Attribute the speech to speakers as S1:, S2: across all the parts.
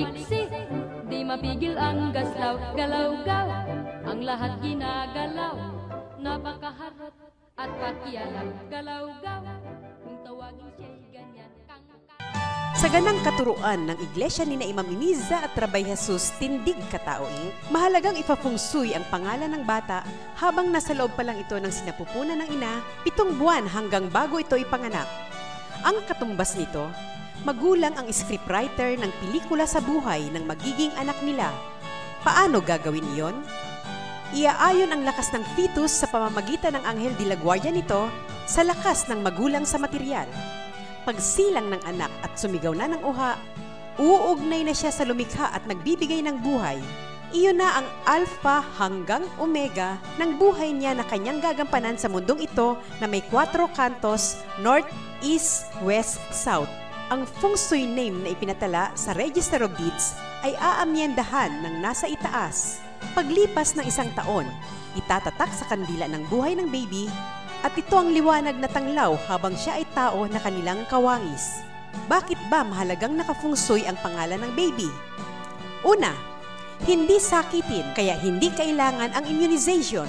S1: maliksi, di mapigil ang gaslaw, galaw-gaw, ang lahat ginagalaw, napakaharot at pakialam, galaw-gaw, kung tawagin siya'y ganyan,
S2: Sa ganang katuruan ng Iglesia ni Imam Iniza at Rabay Jesus Tindig Kataoing, mahalagang ipafungsuy ang pangalan ng bata habang nasa loob pa lang ito ng sinapupunan ng ina, 7 buwan hanggang bago ito ipanganak. Ang katumbas nito, magulang ang scriptwriter ng pelikula sa buhay ng magiging anak nila. Paano gagawin iyon? Iaayon ang lakas ng fetus sa pamamagitan ng anghel de la guardia nito sa lakas ng magulang sa material. Pagsilang ng anak at sumigaw na ng uha, uugnay na siya sa lumikha at nagbibigay ng buhay. Iyon na ang alpha hanggang omega ng buhay niya na kanyang gagampanan sa mundong ito na may 4 kantos, north, east, west, south. Ang feng shui name na ipinatala sa Register of Deeds ay aamyendahan ng nasa itaas. Paglipas ng 1 taon, itatatak sa kandila ng buhay ng baby at ito ang liwanag na tanglaw habang siya ay tao na kanilang kawangis. Bakit ba mahalagang nakafungsoy ang pangalan ng baby? Una, hindi sakitin kaya hindi kailangan ang immunization.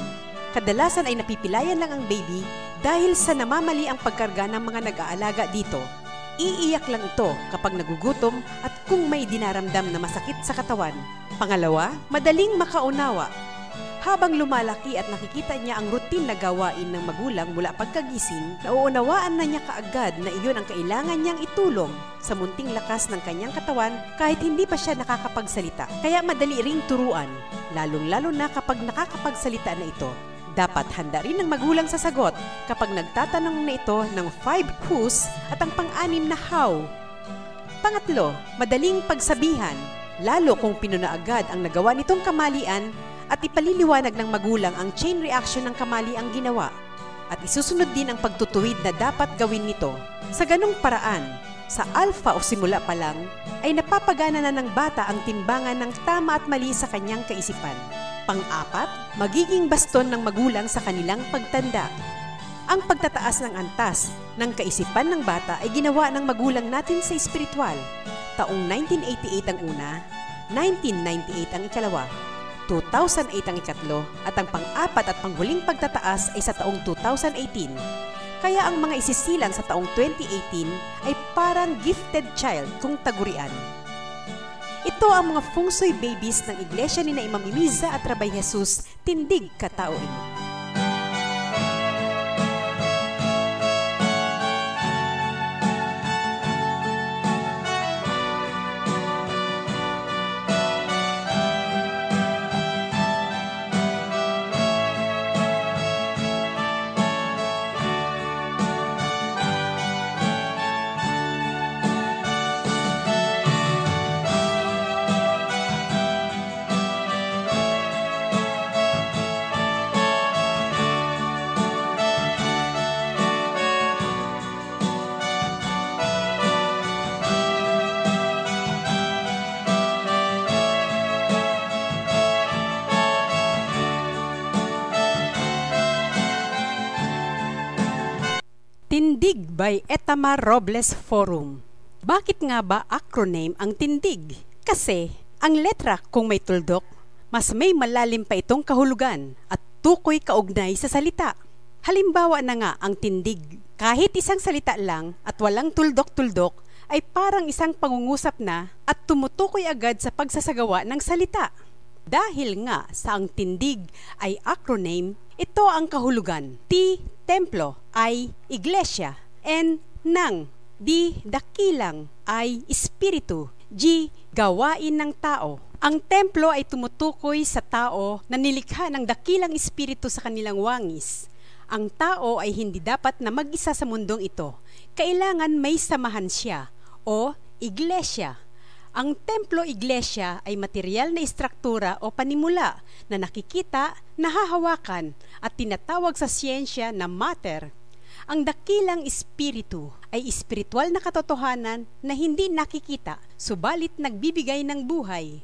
S2: Kadalasan ay napipilayan lang ang baby dahil sa namamali ang pagkarga ng mga nag-aalaga dito. Iiyak lang ito kapag nagugutom at kung may dinaramdam na masakit sa katawan. Pangalawa, madaling makaunawa. Habang lumalaki at nakikita niya ang routine na gawain ng magulang mula pagkagising, nauunawaan na niya kaagad na iyon ang kailangan niyang itulong sa munting lakas ng kanyang katawan kahit hindi pa siya nakakapagsalita. Kaya madali ring turuan, lalong-lalo na kapag nakakapagsalita na ito. Dapat handa rin ng magulang sa sagot kapag nagtatanong na ito ng 5 whos at ang pang-6 na how. Pangatlo, madaling pagsabihan, lalo kung pinuna agad ang nagawa nitong kamalian at ipaliliwanag ng magulang ang chain reaction ng kamali ang ginawa at isusunod din ang pagtutuwid na dapat gawin nito. Sa ganong paraan, sa alpha o simula pa lang, ay napapagana na ng bata ang timbangan ng tama at mali sa kanyang kaisipan. Pang-4, magiging baston ng magulang sa kanilang pagtanda. Ang pagtataas ng antas ng kaisipan ng bata ay ginawa ng magulang natin sa espiritual. Taong 1988 ang una, 1998 ang ikalawa, 2008 ang ikatlo, at ang pang-4 at panghuling pagtataas ay sa taong 2018. Kaya ang mga isisilang sa taong 2018 ay parang gifted child kung tagurian. Ito ang mga feng shui babies ng Iglesia ni Imam Iniza at Rabay Jesus Tindig Kataoing. Tindig by Etama Robles Forum. Bakit nga ba acronym ang tindig? Kasi ang letra kung may tuldok, mas may malalim pa itong kahulugan at tukoy kaugnay sa salita. Halimbawa na nga ang tindig. Kahit isang salita lang at walang tuldok-tuldok ay parang isang pangungusap na at tumutukoy agad sa pagsasagawa ng salita. Dahil nga sa ang tindig ay acronym, ito ang kahulugan. T. Templo ay iglesia. N. Nang. D. Dakilang ay espiritu. G. Gawain ng tao. Ang templo ay tumutukoy sa tao na nilikha ng dakilang espiritu sa kanilang wangis. Ang tao ay hindi dapat na mag-isa sa mundong ito. Kailangan may samahan siya o iglesia. Ang templo-iglesia ay material na istruktura o panimula na nakikita, nahahawakan at tinatawag sa siyensya na matter. Ang dakilang espiritu ay espiritual na katotohanan na hindi nakikita, subalit nagbibigay ng buhay.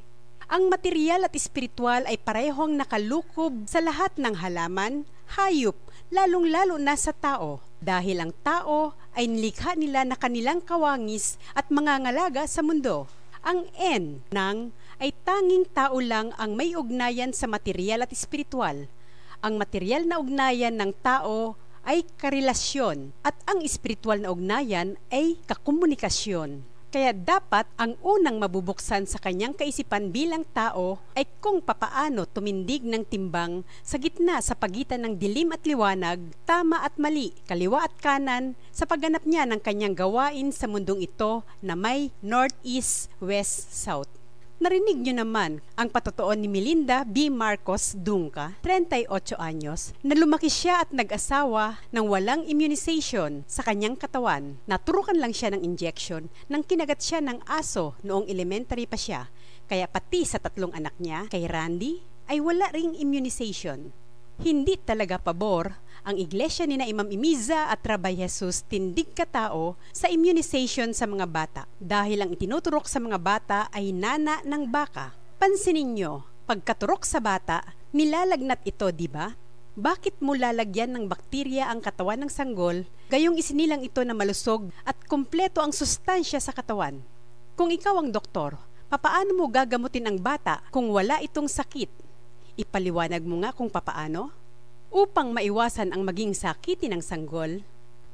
S2: Ang material at espiritual ay parehong nakalukob sa lahat ng halaman, hayop, lalong-lalo na sa tao. Dahil ang tao ay nilikha nila na kanilang kawangis at mangangalaga sa mundo. Ang N ng ay tanging tao lang ang may ugnayan sa material at espiritual. Ang material na ugnayan ng tao ay karelasyon at ang espiritual na ugnayan ay kakomunikasyon. Kaya dapat ang unang mabubuksan sa kanyang kaisipan bilang tao ay kung papaano tumindig ng timbang sa gitna sa pagitan ng dilim at liwanag, tama at mali, kaliwa at kanan sa pagganap niya ng kanyang gawain sa mundong ito na may north, east, west, south. Narinig niyo naman ang patutuon ni Melinda B. Marcos Dunca, 38 anyos, na lumaki siya at nag-asawa ng walang immunization sa kanyang katawan. Naturukan lang siya ng injection nang kinagat siya ng aso noong elementary pa siya. Kaya pati sa 3 anak niya, kay Randy, ay wala ring immunization. Hindi talaga pabor ang iglesia ni na Imam Imiza at Rabay Jesus Tindig Katao sa immunization sa mga bata dahil ang itinuturok sa mga bata ay nana ng baka. Pansinin nyo, pagkaturok sa bata, nilalagnat ito, di ba? Bakit mo lalagyan ng bakterya ang katawan ng sanggol, gayong isinilang ito na malusog at kumpleto ang sustansya sa katawan? Kung ikaw ang doktor, papaano mo gagamutin ang bata kung wala itong sakit? Ipaliwanag mo nga kung papaano? Upang maiwasan ang maging sakitin ng sanggol,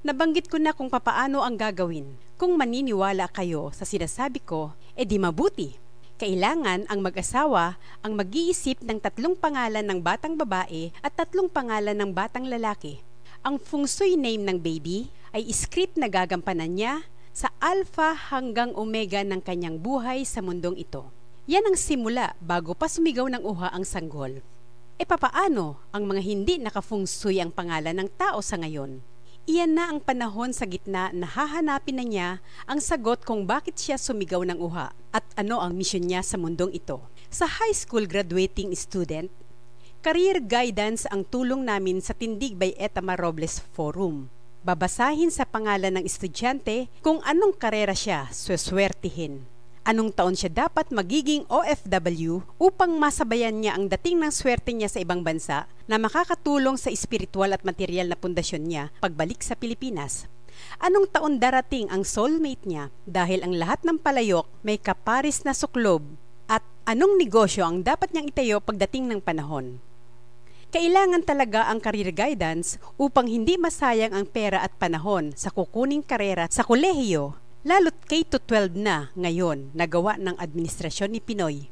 S2: nabanggit ko na kung papaano ang gagawin. Kung maniniwala kayo sa sinasabi ko, edi mabuti. Kailangan ang mag-asawa ang mag-iisip ng 3 pangalan ng batang babae at 3 pangalan ng batang lalaki. Ang feng shui name ng baby ay script na gagampanan niya sa alpha hanggang omega ng kanyang buhay sa mundong ito. Yan ang simula bago pa sumigaw ng uha ang sanggol. E papaano ang mga hindi naka-feng shui ang pangalan ng tao sa ngayon? Iyan na ang panahon sa gitna na hahanapin na niya ang sagot kung bakit siya sumigaw ng uha at ano ang misyon niya sa mundong ito. Sa high school graduating student, career guidance ang tulong namin sa Tindig by Etama Robles Forum. Babasahin sa pangalan ng estudyante kung anong karera siya suswertihin. Anong taon siya dapat magiging OFW upang masabayan niya ang dating ng swerte niya sa ibang bansa na makakatulong sa espiritual at material na pundasyon niya pagbalik sa Pilipinas. Anong taon darating ang soulmate niya dahil ang lahat ng palayok may kaparis na suklob at anong negosyo ang dapat niyang itayo pagdating ng panahon. Kailangan talaga ang career guidance upang hindi masayang ang pera at panahon sa kukuning karera sa kolehiyo. Lalo't K-12 na ngayon nagawa ng administrasyon ni Pinoy.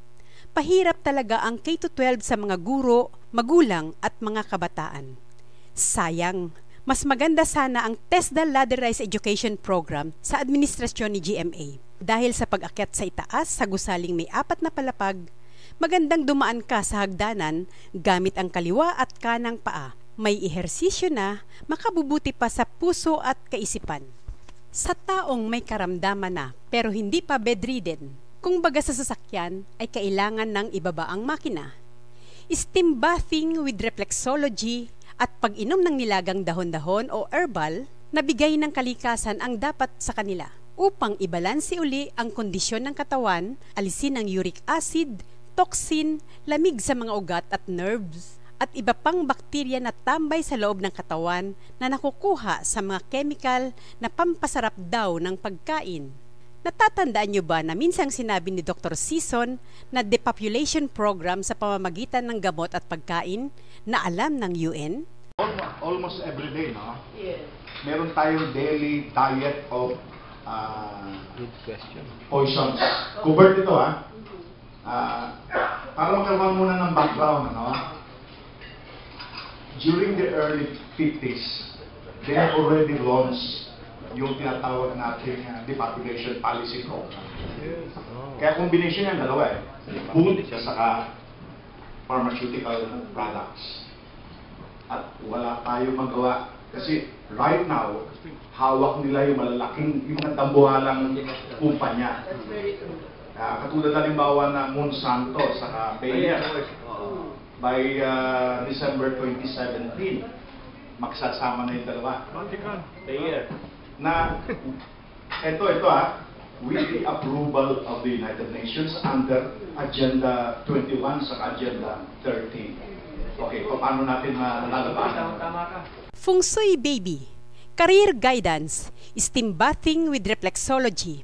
S2: Pahirap talaga ang K-12 sa mga guro, magulang at mga kabataan. Sayang, mas maganda sana ang TESDA Ladderized Education Program sa administrasyon ni GMA. Dahil sa pag-akyat sa itaas sa gusaling may 4 na palapag, magandang dumaan ka sa hagdanan gamit ang kaliwa at kanang paa. May ehersisyo na makabubuti pa sa puso at kaisipan. Sa taong may karamdaman na pero hindi pa bedridden, kung baga sa sasakyan ay kailangan ng ibabaang makina. Steam bathing with reflexology at pag-inom ng nilagang dahon-dahon o herbal na bigay ng kalikasan ang dapat sa kanila upang ibalanse uli ang kondisyon ng katawan, alisin ang uric acid, toxin, lamig sa mga ugat at nerves, at iba pang bakterya na tambay sa loob ng katawan na nakukuha sa mga chemical na pampasarap daw ng pagkain. Natatandaan niyo ba na minsang sinabi ni Dr. Sison na depopulation program sa pamamagitan ng gamot at pagkain na alam ng UN?
S3: Almost every day, no?
S4: Yes.
S3: Meron tayong daily diet of
S5: Good question.
S3: poisons. Covered ito, ha? Para magkaroon muna ng background, ano? During the early 50s, they have already launched yung tinatawag natin depopulation policy program. Kaya combination yan, dalawa eh. Food at saka pharmaceutical products. At wala tayong magawa. Kasi right now, hawak nila yung malalaking, yung mga tambuhalang kumpanya.
S4: That's very true.
S3: Katulad halimbawa ng Monsanto saka Bayer. By December 2017, magsasama na yung dalawa. Na, ito with the approval of the United Nations under Agenda 21 sa Agenda 13. Okay, paano natin malalabanan?
S2: Feng Shui Baby, Career Guidance, Steam Bathing with Reflexology,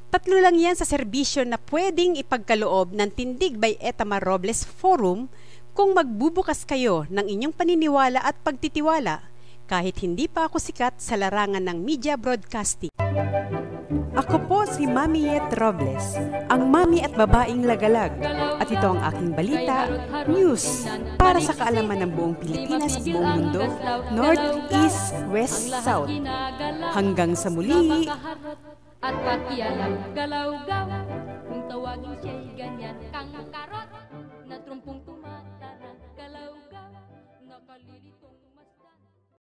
S2: Tatlo lang yan sa serbisyo na pwedeng ipagkaloob ng Tindig by Etamar Robles Forum kung magbubukas kayo ng inyong paniniwala at pagtitiwala kahit hindi pa ako sikat sa larangan ng media broadcasting. Ako po si Mami Yet Robles, ang mami at babaeng lagalag. At ito ang aking balita, news, para sa kaalaman ng buong Pilipinas, buong mundo, North, East, West, South. Hanggang sa muli!
S1: At pakialam, galaw-gaw, kung tawagin siya'y ganyan, kang karot, na trumpong tumatarang, galaw-gaw, nakalilito.